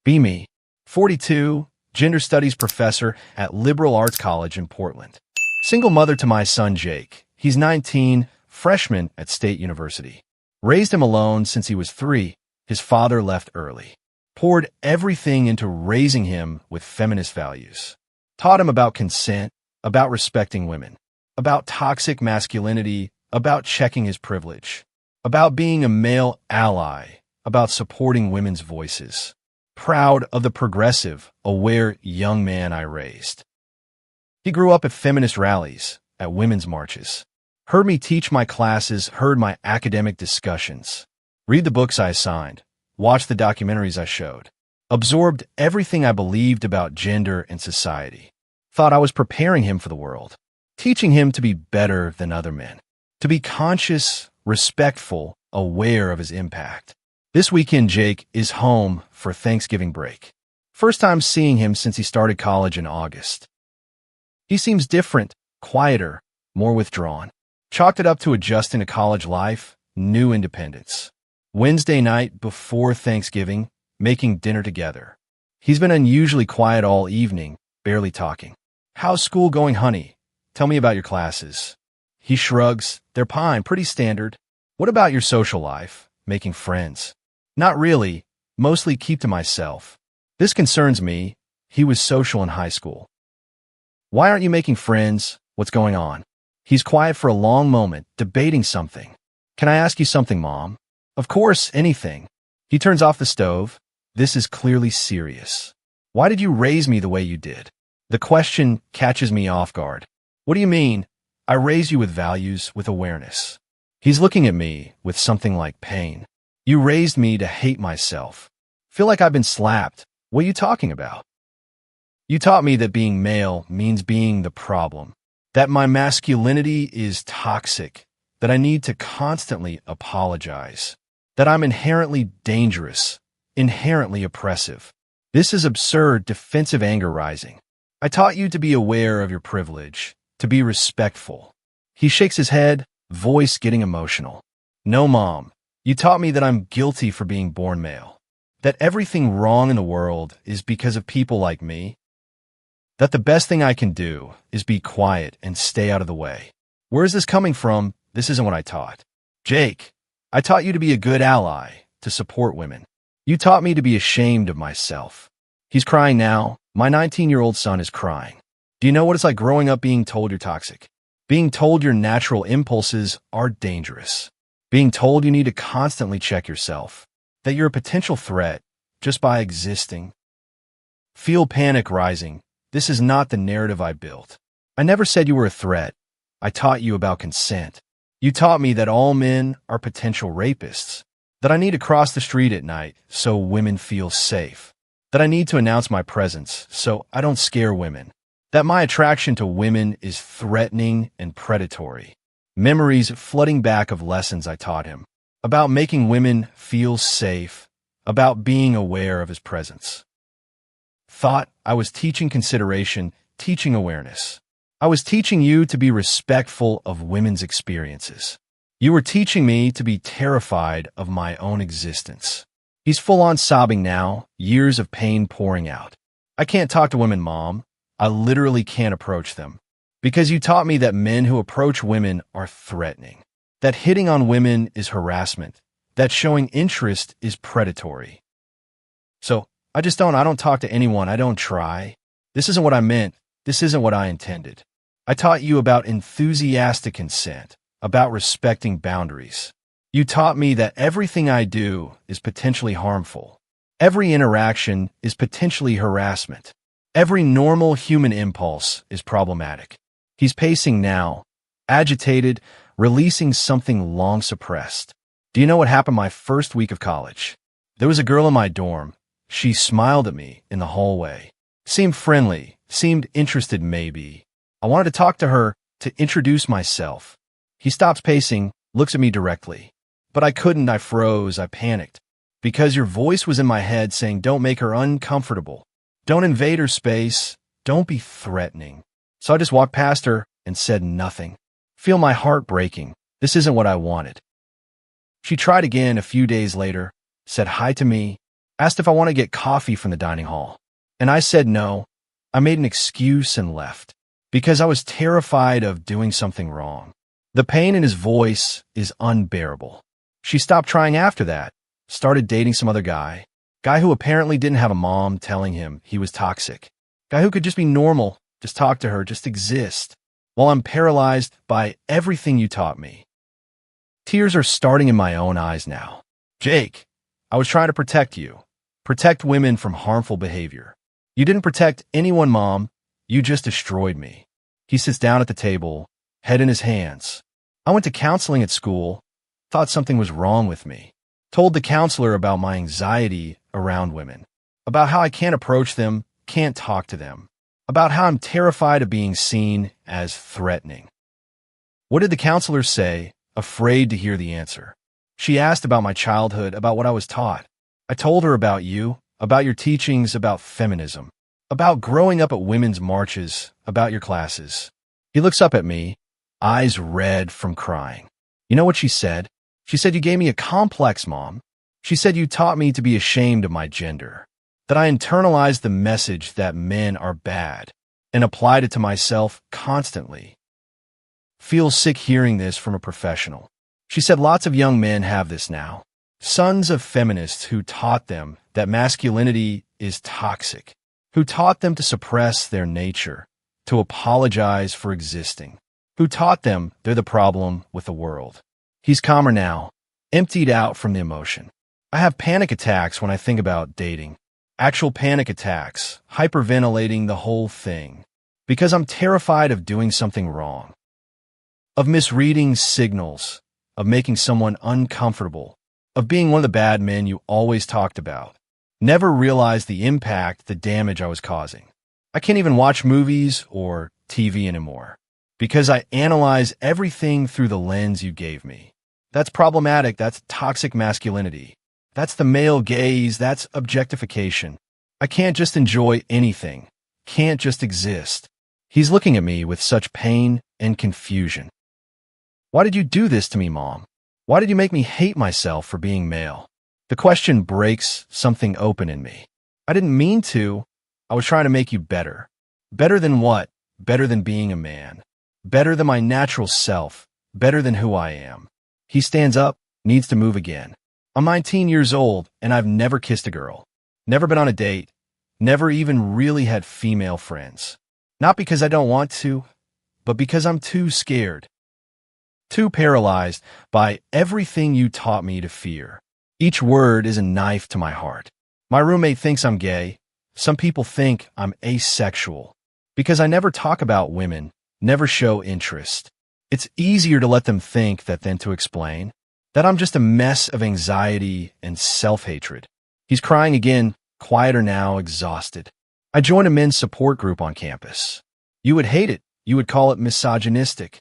Be me, 42, gender studies professor at liberal arts college in Portland. Single mother to my son Jake. He's 19, freshman at State University. Raised him alone since he was 3. His father left early. Poured everything into raising him with feminist values. Taught him about consent, about respecting women, about toxic masculinity, about checking his privilege, about being a male ally, about supporting women's voices. Proud of the progressive, aware young man I raised. He grew up at feminist rallies, at women's marches. Heard me teach my classes, heard my academic discussions. Read the books I assigned, watched the documentaries I showed. Absorbed everything I believed about gender and society. Thought I was preparing him for the world. Teaching him to be better than other men. To be conscious, respectful, aware of his impact. This weekend, Jake is home for Thanksgiving break. First time seeing him since he started college in August. He seems different, quieter, more withdrawn. Chalked it up to adjusting to college life, new independence. Wednesday night before Thanksgiving, making dinner together. He's been unusually quiet all evening, barely talking. How's school going, honey? Tell me about your classes. He shrugs. They're fine, pretty standard. What about your social life? Making friends? Not really. Mostly keep to myself. This concerns me. He was social in high school. Why aren't you making friends? What's going on? He's quiet for a long moment, debating something. Can I ask you something, Mom? Of course, anything. He turns off the stove. This is clearly serious. Why did you raise me the way you did? The question catches me off guard. What do you mean? I raised you with values, with awareness. He's looking at me with something like pain. You raised me to hate myself. Feel like I've been slapped. What are you talking about? You taught me that being male means being the problem. That my masculinity is toxic. That I need to constantly apologize. That I'm inherently dangerous. Inherently oppressive. This is absurd, defensive anger rising. I taught you to be aware of your privilege. To be respectful. He shakes his head, voice getting emotional. No, Mom. You taught me that I'm guilty for being born male. That everything wrong in the world is because of people like me. That the best thing I can do is be quiet and stay out of the way. Where is this coming from? This isn't what I taught. Jake, I taught you to be a good ally, to support women. You taught me to be ashamed of myself. He's crying now. My 19-year-old son is crying. Do you know what it's like growing up being told you're toxic? Being told your natural impulses are dangerous. Being told you need to constantly check yourself. That you're a potential threat just by existing. Feel panic rising. This is not the narrative I built. I never said you were a threat. I taught you about consent. You taught me that all men are potential rapists. That I need to cross the street at night so women feel safe. That I need to announce my presence so I don't scare women. That my attraction to women is threatening and predatory. Memories flooding back of lessons I taught him. About making women feel safe. About being aware of his presence. Thought I was teaching consideration, teaching awareness. I was teaching you to be respectful of women's experiences. You were teaching me to be terrified of my own existence. He's full-on sobbing now, years of pain pouring out. I can't talk to women, Mom. I literally can't approach them. Because you taught me that men who approach women are threatening. That hitting on women is harassment. That showing interest is predatory. So, I don't talk to anyone. I don't try. This isn't what I meant. This isn't what I intended. I taught you about enthusiastic consent, about respecting boundaries. You taught me that everything I do is potentially harmful. Every interaction is potentially harassment. Every normal human impulse is problematic. He's pacing now, agitated, releasing something long suppressed. Do you know what happened my first week of college? There was a girl in my dorm. She smiled at me in the hallway. Seemed friendly, seemed interested maybe. I wanted to talk to her, to introduce myself. He stops pacing, looks at me directly. But I couldn't, I froze, I panicked. Because your voice was in my head saying, don't make her uncomfortable. Don't invade her space. Don't be threatening. So I just walked past her and said nothing. Feel my heart breaking. This isn't what I wanted. She tried again a few days later, said hi to me. Asked if I want to get coffee from the dining hall. And I said no. I made an excuse and left. Because I was terrified of doing something wrong. The pain in his voice is unbearable. She stopped trying after that. Started dating some other guy. Guy who apparently didn't have a mom telling him he was toxic. Guy who could just be normal, just talk to her, just exist. While I'm paralyzed by everything you taught me. Tears are starting in my own eyes now. Jake, I was trying to protect you. Protect women from harmful behavior. You didn't protect anyone, Mom. You just destroyed me. He sits down at the table, head in his hands. I went to counseling at school, thought something was wrong with me. Told the counselor about my anxiety around women, about how I can't approach them, can't talk to them, about how I'm terrified of being seen as threatening. What did the counselor say, afraid to hear the answer? She asked about my childhood, about what I was taught. I told her about you, about your teachings, about feminism, about growing up at women's marches, about your classes. He looks up at me, eyes red from crying. You know what she said? She said, you gave me a complex, Mom. She said you taught me to be ashamed of my gender, that I internalized the message that men are bad and applied it to myself constantly. Feel sick hearing this from a professional. She said lots of young men have this now. Sons of feminists who taught them that masculinity is toxic, who taught them to suppress their nature, to apologize for existing, who taught them they're the problem with the world. He's calmer now, emptied out from the emotion. I have panic attacks when I think about dating. Actual panic attacks, hyperventilating the whole thing, because I'm terrified of doing something wrong, of misreading signals, of making someone uncomfortable, of being one of the bad men you always talked about. Never realized the impact, the damage I was causing. I can't even watch movies or TV anymore because I analyze everything through the lens you gave me. That's problematic. That's toxic masculinity. That's the male gaze. That's objectification. I can't just enjoy anything. Can't just exist. He's looking at me with such pain and confusion. Why did you do this to me, Mom? Why did you make me hate myself for being male? The question breaks something open in me. I didn't mean to. I was trying to make you better. Better than what? Better than being a man. Better than my natural self. Better than who I am. He stands up, needs to move again. I'm 19 years old, and I've never kissed a girl. Never been on a date. Never even really had female friends. Not because I don't want to, but because I'm too scared. Too paralyzed by everything you taught me to fear. Each word is a knife to my heart. My roommate thinks I'm gay. Some people think I'm asexual. Because I never talk about women, never show interest. It's easier to let them think that than to explain that I'm just a mess of anxiety and self-hatred. He's crying again, quieter now, exhausted. I joined a men's support group on campus. You would hate it. You would call it misogynistic.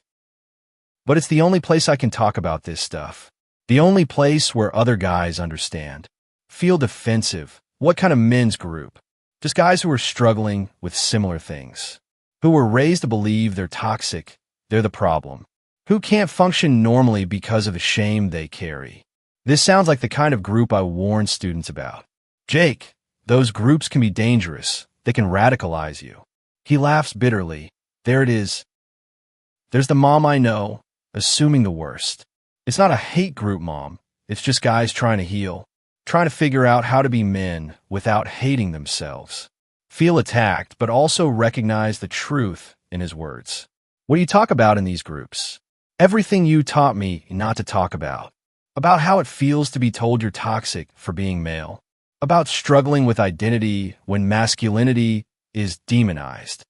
But it's the only place I can talk about this stuff. The only place where other guys understand. Feel defensive. What kind of men's group? Just guys who are struggling with similar things. Who were raised to believe they're toxic, they're the problem. Who can't function normally because of the shame they carry. This sounds like the kind of group I warn students about. Jake, those groups can be dangerous. They can radicalize you. He laughs bitterly. There it is. There's the mom I know, assuming the worst. It's not a hate group, Mom. It's just guys trying to heal. Trying to figure out how to be men without hating themselves. Feel attacked, but also recognize the truth in his words. What do you talk about in these groups? Everything you taught me not to talk about. About how it feels to be told you're toxic for being male. About struggling with identity when masculinity is demonized.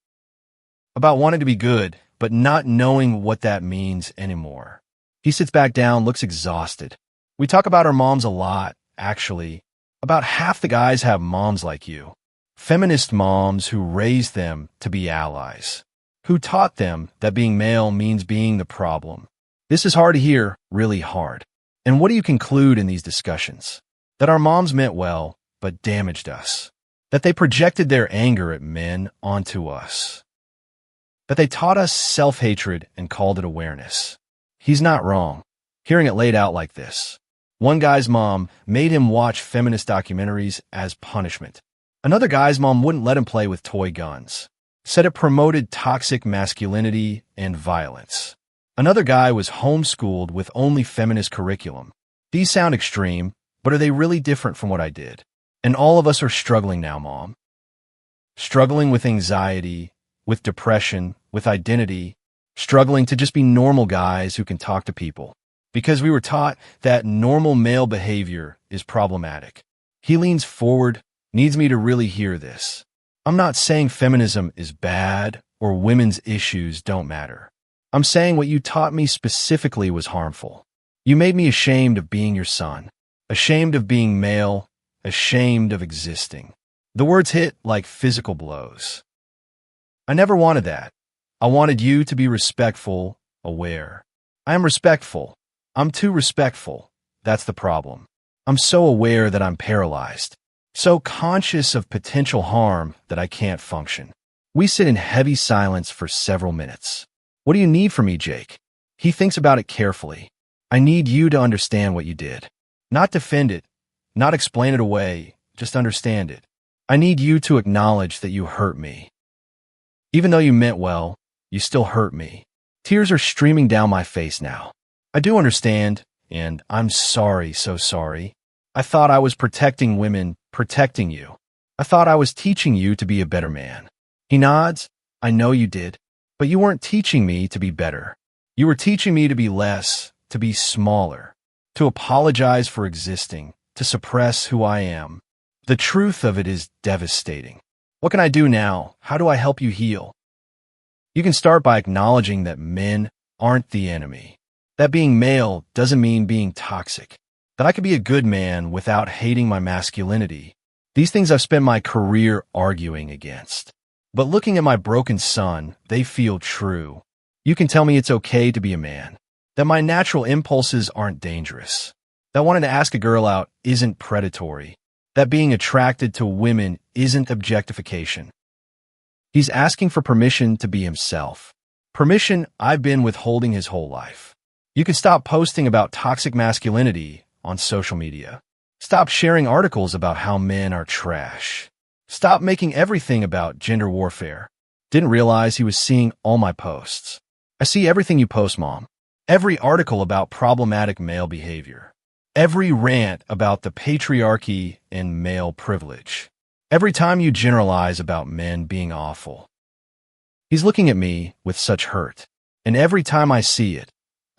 About wanting to be good, but not knowing what that means anymore. He sits back down, looks exhausted. We talk about our moms a lot, actually. About half the guys have moms like you. Feminist moms who raised them to be allies. Who taught them that being male means being the problem. This is hard to hear, really hard. And what do you conclude in these discussions? That our moms meant well, but damaged us. That they projected their anger at men onto us. That they taught us self-hatred and called it awareness. He's not wrong. Hearing it laid out like this. One guy's mom made him watch feminist documentaries as punishment. Another guy's mom wouldn't let him play with toy guns. Said it promoted toxic masculinity and violence. Another guy was homeschooled with only feminist curriculum. These sound extreme, but are they really different from what I did? And all of us are struggling now, Mom. Struggling with anxiety, with depression, with identity, struggling to just be normal guys who can talk to people. Because we were taught that normal male behavior is problematic. He leans forward, needs me to really hear this. I'm not saying feminism is bad or women's issues don't matter. I'm saying what you taught me specifically was harmful. You made me ashamed of being your son, ashamed of being male, ashamed of existing. The words hit like physical blows. I never wanted that. I wanted you to be respectful, aware. I am respectful. I'm too respectful. That's the problem. I'm so aware that I'm paralyzed, so conscious of potential harm that I can't function. We sit in heavy silence for several minutes. What do you need from me, Jake? He thinks about it carefully. I need you to understand what you did. Not defend it, not explain it away, just understand it. I need you to acknowledge that you hurt me. Even though you meant well, you still hurt me. Tears are streaming down my face now. I do understand, and I'm sorry, so sorry. I thought I was protecting women, protecting you. I thought I was teaching you to be a better man. He nods. I know you did, but you weren't teaching me to be better. You were teaching me to be less, to be smaller, to apologize for existing, to suppress who I am. The truth of it is devastating. What can I do now? How do I help you heal? You can start by acknowledging that men aren't the enemy. That being male doesn't mean being toxic. That I could be a good man without hating my masculinity. These things I've spent my career arguing against. But looking at my broken son, they feel true. You can tell me it's okay to be a man. That my natural impulses aren't dangerous. That wanting to ask a girl out isn't predatory. That being attracted to women isn't objectification. He's asking for permission to be himself. Permission I've been withholding his whole life. You can stop posting about toxic masculinity on social media. Stop sharing articles about how men are trash. Stop making everything about gender warfare. Didn't realize he was seeing all my posts. I see everything you post, Mom. Every article about problematic male behavior. Every rant about the patriarchy and male privilege. Every time you generalize about men being awful. He's looking at me with such hurt. And every time I see it,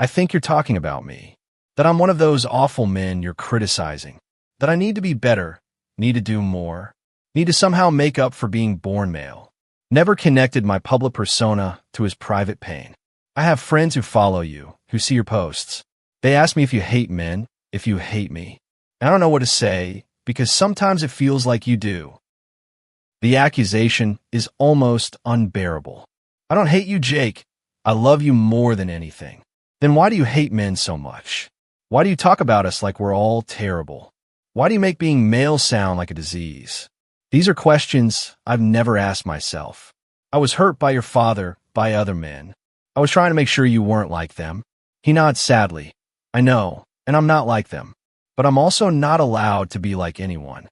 I think you're talking about me. That I'm one of those awful men you're criticizing. That I need to be better, need to do more, need to somehow make up for being born male. Never connected my public persona to his private pain. I have friends who follow you, who see your posts. They ask me if you hate men, if you hate me. I don't know what to say, because sometimes it feels like you do. The accusation is almost unbearable. I don't hate you, Jake. I love you more than anything. Then why do you hate men so much? Why do you talk about us like we're all terrible? Why do you make being male sound like a disease? These are questions I've never asked myself. I was hurt by your father, by other men. I was trying to make sure you weren't like them. He nods sadly. I know, and I'm not like them. But I'm also not allowed to be like anyone.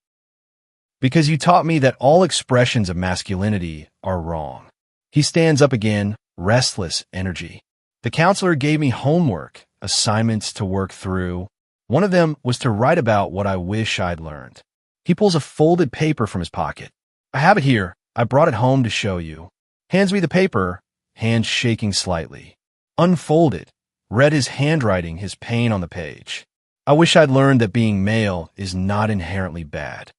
Because you taught me that all expressions of masculinity are wrong. He stands up again, restless energy. The counselor gave me homework, assignments to work through. One of them was to write about what I wish I'd learned. He pulls a folded paper from his pocket. I have it here. I brought it home to show you. Hands me the paper, hands shaking slightly. Unfold it. Read his handwriting, his pain on the page. I wish I'd learned that being male is not inherently bad.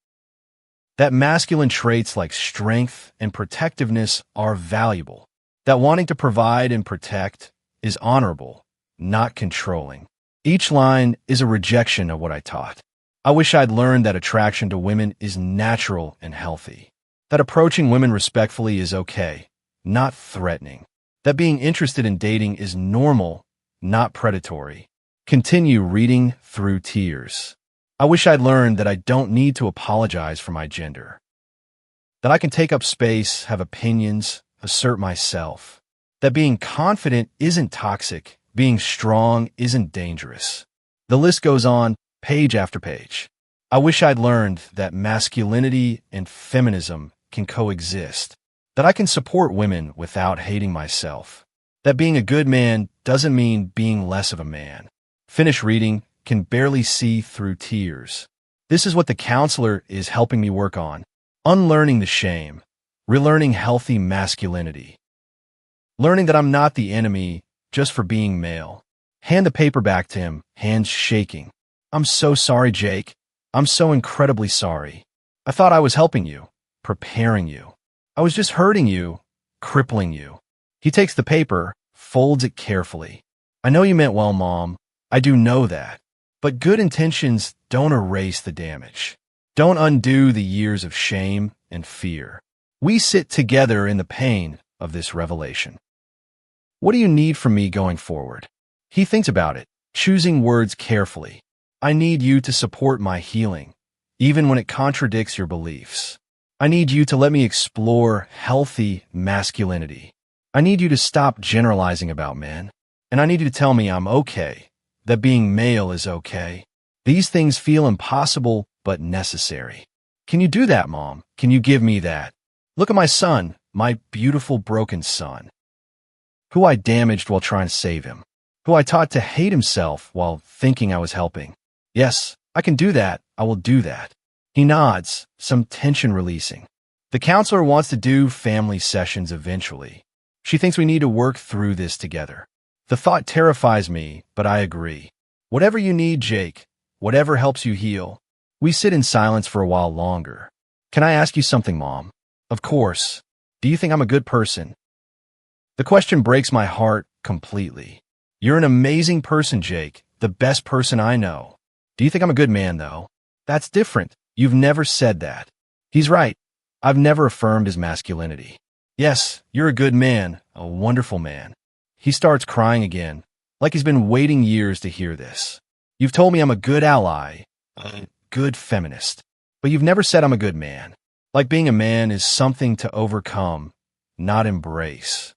That masculine traits like strength and protectiveness are valuable. That wanting to provide and protect is honorable, not controlling. Each line is a rejection of what I taught. I wish I'd learned that attraction to women is natural and healthy. That approaching women respectfully is okay, not threatening. That being interested in dating is normal, not predatory. Continue reading through tears. I wish I'd learned that I don't need to apologize for my gender. That I can take up space, have opinions, assert myself. That being confident isn't toxic, being strong isn't dangerous. The list goes on. page after page. I wish I'd learned that masculinity and feminism can coexist, that I can support women without hating myself, that being a good man doesn't mean being less of a man. Finish reading, can barely see through tears. This is what the counselor is helping me work on. Unlearning the shame, relearning healthy masculinity, learning that I'm not the enemy just for being male. Hand the paper back to him, hands shaking. I'm so sorry, Jake. I'm so incredibly sorry. I thought I was helping you, preparing you. I was just hurting you, crippling you. He takes the paper, folds it carefully. I know you meant well, Mom. I do know that. But good intentions don't erase the damage. Don't undo the years of shame and fear. We sit together in the pain of this revelation. What do you need from me going forward? He thinks about it, choosing words carefully. I need you to support my healing, even when it contradicts your beliefs. I need you to let me explore healthy masculinity. I need you to stop generalizing about men. And I need you to tell me I'm okay, that being male is okay. These things feel impossible but necessary. Can you do that, Mom? Can you give me that? Look at my son, my beautiful broken son, who I damaged while trying to save him, who I taught to hate himself while thinking I was helping. Yes, I can do that. I will do that. He nods, some tension releasing. The counselor wants to do family sessions eventually. She thinks we need to work through this together. The thought terrifies me, but I agree. Whatever you need, Jake, whatever helps you heal. We sit in silence for a while longer. Can I ask you something, Mom? Of course. Do you think I'm a good person? The question breaks my heart completely. You're an amazing person, Jake, the best person I know. Do you think I'm a good man, though? That's different. You've never said that. He's right. I've never affirmed his masculinity. Yes, you're a good man, a wonderful man. He starts crying again, like he's been waiting years to hear this. You've told me I'm a good ally, a good feminist, but you've never said I'm a good man. Like being a man is something to overcome, not embrace.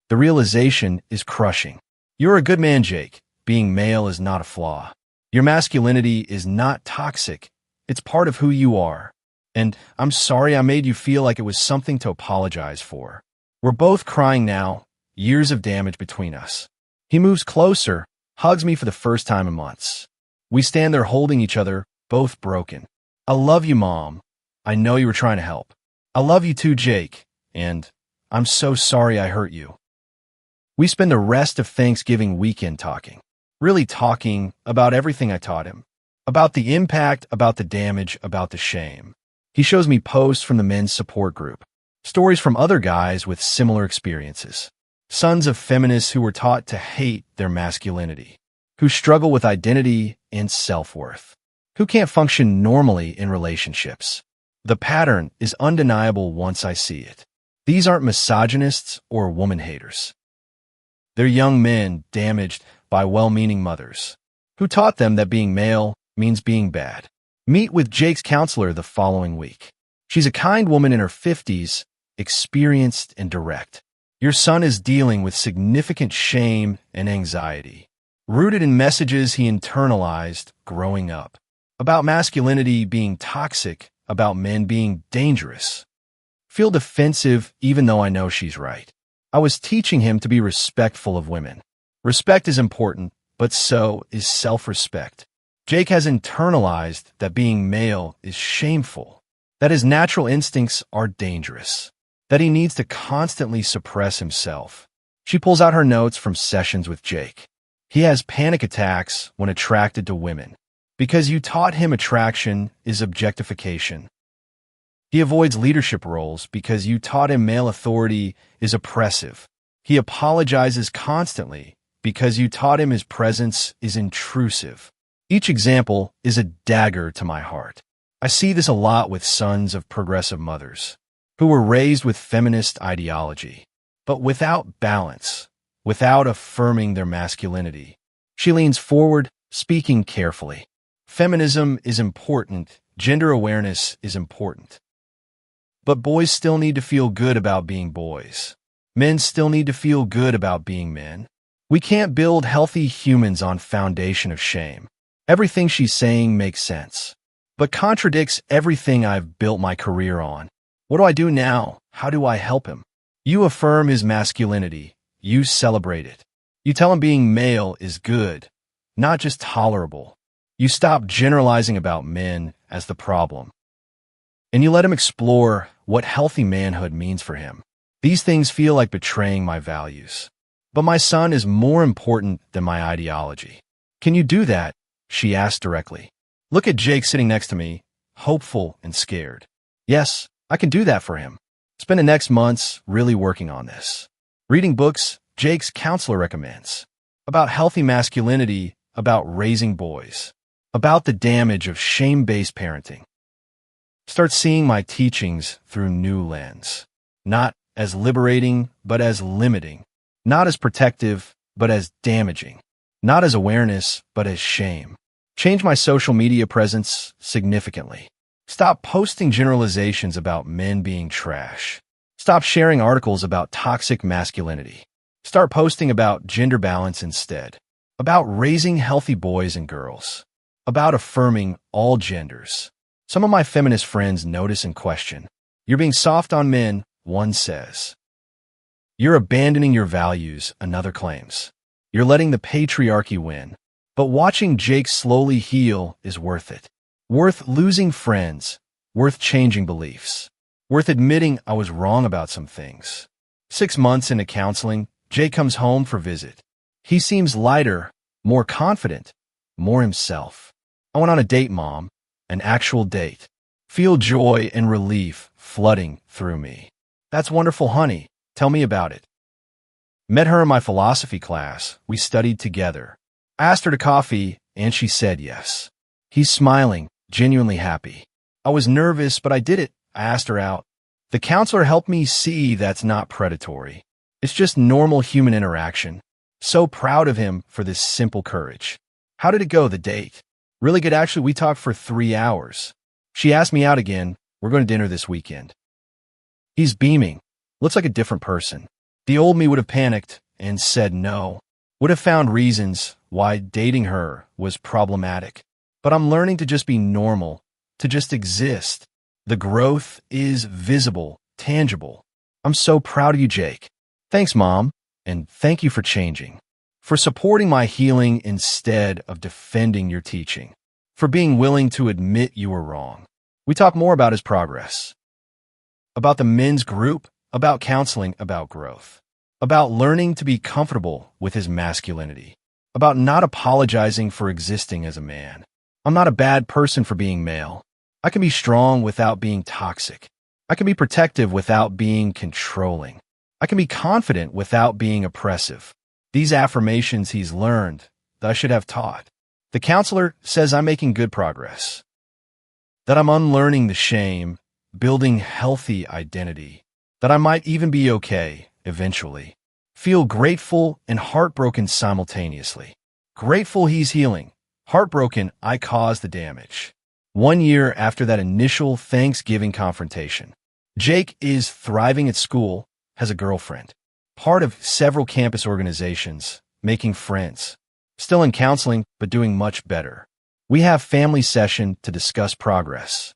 The realization is crushing. You're a good man, Jake. Being male is not a flaw. Your masculinity is not toxic. It's part of who you are. And I'm sorry I made you feel like it was something to apologize for. We're both crying now, years of damage between us. He moves closer, hugs me for the first time in months. We stand there holding each other, both broken. I love you, Mom. I know you were trying to help. I love you too, Jake. And I'm so sorry I hurt you. We spend the rest of Thanksgiving weekend talking. Really talking about everything I taught him. About the impact, about the damage, about the shame. He shows me posts from the men's support group. Stories from other guys with similar experiences. Sons of feminists who were taught to hate their masculinity. Who struggle with identity and self-worth. Who can't function normally in relationships. The pattern is undeniable once I see it. These aren't misogynists or woman haters. They're young men damaged by well-meaning mothers, who taught them that being male means being bad. Meet with Jake's counselor the following week. She's a kind woman in her 50s, experienced and direct. Your son is dealing with significant shame and anxiety, rooted in messages he internalized growing up, about masculinity being toxic, about men being dangerous. Feel defensive even though I know she's right. I was teaching him to be respectful of women. Respect is important, but so is self-respect. Jake has internalized that being male is shameful, that his natural instincts are dangerous, that he needs to constantly suppress himself. She pulls out her notes from sessions with Jake. He has panic attacks when attracted to women, because you taught him attraction is objectification. He avoids leadership roles because you taught him male authority is oppressive. He apologizes constantly because you taught him his presence is intrusive. Each example is a dagger to my heart. I see this a lot with sons of progressive mothers who were raised with feminist ideology, but without balance, without affirming their masculinity. She leans forward, speaking carefully. Feminism is important. Gender awareness is important. But boys still need to feel good about being boys. Men still need to feel good about being men. We can't build healthy humans on foundation of shame. Everything she's saying makes sense, but contradicts everything I've built my career on. What do I do now? How do I help him? You affirm his masculinity. You celebrate it. You tell him being male is good, not just tolerable. You stop generalizing about men as the problem. And you let him explore what healthy manhood means for him. These things feel like betraying my values. But my son is more important than my ideology. Can you do that? She asked directly. Look at Jake sitting next to me, hopeful and scared. Yes, I can do that for him. Spend the next months really working on this. Reading books Jake's counselor recommends. About healthy masculinity, about raising boys. About the damage of shame-based parenting. Start seeing my teachings through new lens. Not as liberating, but as limiting. Not as protective, but as damaging. Not as awareness, but as shame. Change my social media presence significantly. Stop posting generalizations about men being trash. Stop sharing articles about toxic masculinity. Start posting about gender balance instead. About raising healthy boys and girls. About affirming all genders. Some of my feminist friends notice and question. You're being soft on men, one says. You're abandoning your values, another claims. You're letting the patriarchy win. But watching Jake slowly heal is worth it. Worth losing friends. Worth changing beliefs. Worth admitting I was wrong about some things. 6 months into counseling, Jake comes home for visit. He seems lighter, more confident, more himself. I went on a date, Mom. An actual date. Feel joy and relief flooding through me. That's wonderful, honey. Tell me about it. Met her in my philosophy class. We studied together. I asked her to coffee, and she said yes. He's smiling, genuinely happy. I was nervous, but I did it. I asked her out. The counselor helped me see that's not predatory. It's just normal human interaction. So proud of him for this simple courage. How did it go, the date? Really good, actually. We talked for 3 hours. She asked me out again. We're going to dinner this weekend. He's beaming. Looks like a different person. The old me would have panicked and said no. Would have found reasons why dating her was problematic. But I'm learning to just be normal, to just exist. The growth is visible, tangible. I'm so proud of you, Jake. Thanks, Mom, and thank you for changing. For supporting my healing instead of defending your teaching. For being willing to admit you were wrong. We talk more about his progress. About the men's group, about counseling, about growth. About learning to be comfortable with his masculinity. About not apologizing for existing as a man. I'm not a bad person for being male. I can be strong without being toxic. I can be protective without being controlling. I can be confident without being oppressive. These affirmations he's learned that I should have taught. The counselor says I'm making good progress. That I'm unlearning the shame, building healthy identity. That I might even be okay, eventually. Feel grateful and heartbroken simultaneously. Grateful he's healing. Heartbroken I caused the damage. 1 year after that initial Thanksgiving confrontation. Jake is thriving at school, has a girlfriend. Part of several campus organizations, making friends. Still in counseling, but doing much better. We have family session to discuss progress.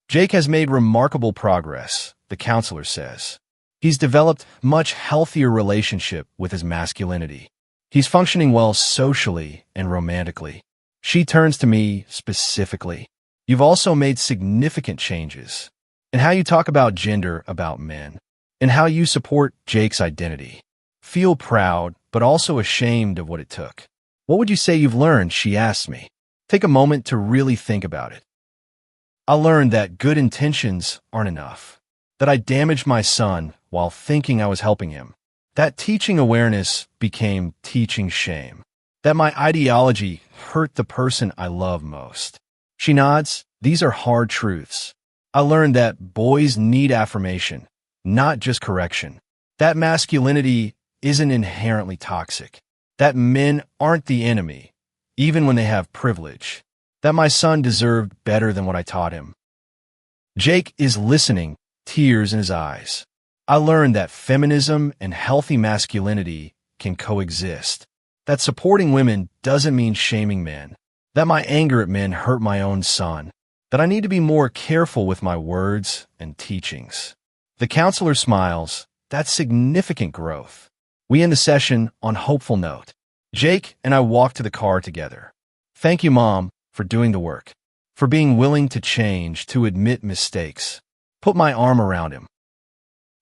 Jake has made remarkable progress, the counselor says. He's developed much healthier relationship with his masculinity. He's functioning well socially and romantically. She turns to me specifically. You've also made significant changes in how you talk about gender, about men, and how you support Jake's identity. Feel proud, but also ashamed of what it took. What would you say you've learned? She asked me. Take a moment to really think about it. I learned that good intentions aren't enough. That I damaged my son while thinking I was helping him. That teaching awareness became teaching shame. That my ideology hurt the person I love most. She nods. These are hard truths. I learned that boys need affirmation, not just correction. That masculinity isn't inherently toxic. That men aren't the enemy, even when they have privilege. That my son deserved better than what I taught him. Jake is listening, tears in his eyes. I learned that feminism and healthy masculinity can coexist. That supporting women doesn't mean shaming men. that my anger at men hurt my own son, that I need to be more careful with my words and teachings. The counselor smiles. That's significant growth. We end the session on a hopeful note. Jake and I walk to the car together. Thank you, Mom, for doing the work, for being willing to change, to admit mistakes. Put my arm around him.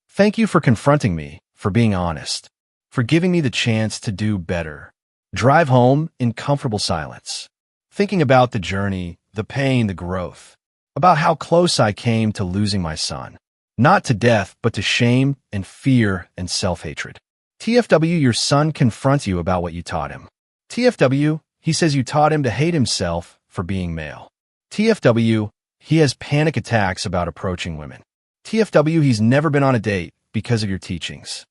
Thank you for confronting me, for being honest, for giving me the chance to do better. Drive home in comfortable silence, thinking about the journey, the pain, the growth, about how close I came to losing my son. Not to death, but to shame and fear and self-hatred. TFW, your son confronts you about what you taught him. TFW, he says you taught him to hate himself for being male. TFW, he has panic attacks about approaching women. TFW, he's never been on a date because of your teachings.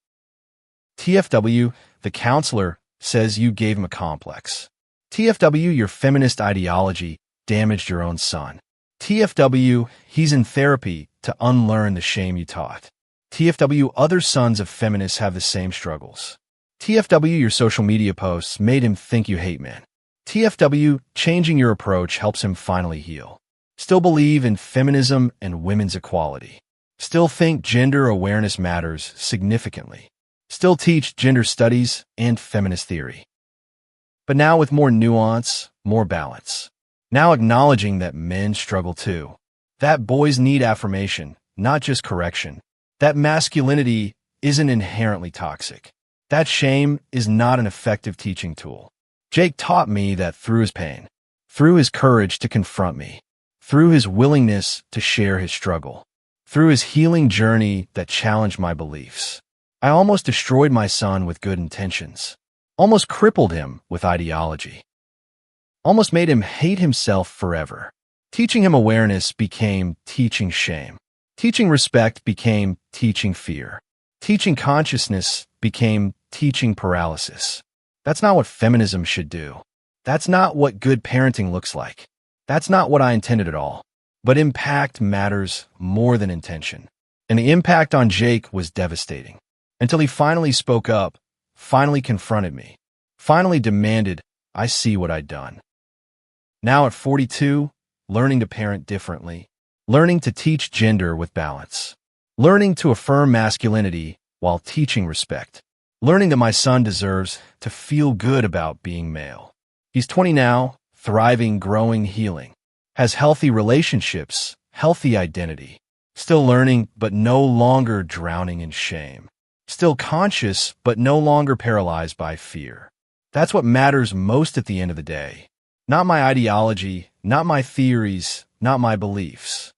TFW, the counselor says you gave him a complex. TFW, your feminist ideology damaged your own son. TFW, he's in therapy to unlearn the shame you taught. TFW, other sons of feminists have the same struggles. TFW, your social media posts made him think you hate men. TFW, changing your approach helps him finally heal. Still believe in feminism and women's equality. Still think gender awareness matters significantly. Still teach gender studies and feminist theory. But now with more nuance, more balance. Now acknowledging that men struggle too. That boys need affirmation, not just correction. That masculinity isn't inherently toxic. That shame is not an effective teaching tool. Jake taught me that through his pain, through his courage to confront me, through his willingness to share his struggle, through his healing journey that challenged my beliefs, I almost destroyed my son with good intentions, almost crippled him with ideology, almost made him hate himself forever. Teaching him awareness became teaching shame. Teaching respect became teaching fear. Teaching consciousness became teaching paralysis. That's not what feminism should do. That's not what good parenting looks like. That's not what I intended at all. But impact matters more than intention. And the impact on Jake was devastating. Until he finally spoke up, finally confronted me, finally demanded I see what I'd done. Now at 42, learning to parent differently, learning to teach gender with balance, learning to affirm masculinity while teaching respect, learning that my son deserves to feel good about being male. He's 20 now, thriving, growing, healing, has healthy relationships, healthy identity, still learning but no longer drowning in shame, still conscious but no longer paralyzed by fear. That's what matters most at the end of the day. Not my ideology, not my theories, not my beliefs,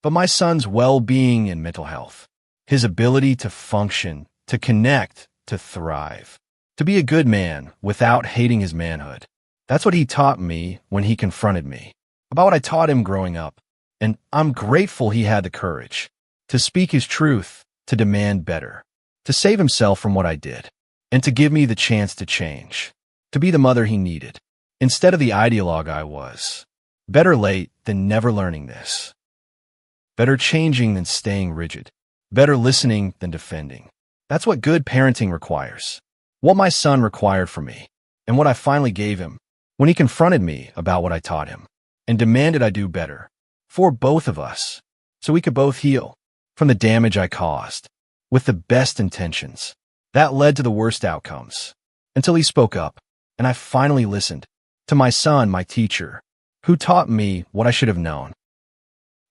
but my son's well-being and mental health, his ability to function, to connect, to thrive, to be a good man without hating his manhood. That's what he taught me when he confronted me, about what I taught him growing up, and I'm grateful he had the courage to speak his truth, to demand better, to save himself from what I did, and to give me the chance to change, to be the mother he needed, instead of the ideologue I was. Better late than never learning this. Better changing than staying rigid. Better listening than defending. That's what good parenting requires. What my son required from me, and what I finally gave him when he confronted me about what I taught him, and demanded I do better, for both of us, so we could both heal from the damage I caused, with the best intentions. That led to the worst outcomes, until he spoke up, and I finally listened to my son, my teacher, who taught me what I should have known.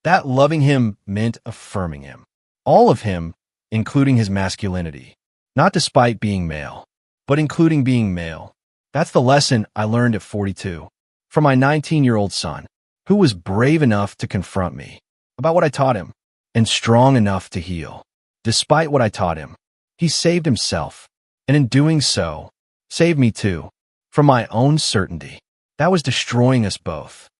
That loving him meant affirming him, all of him, including his masculinity, not despite being male, but including being male. That's the lesson I learned at 42 from my 19-year-old son, who was brave enough to confront me about what I taught him and strong enough to heal. Despite what I taught him, he saved himself, and in doing so, saved me too, from my own certainty. That was destroying us both.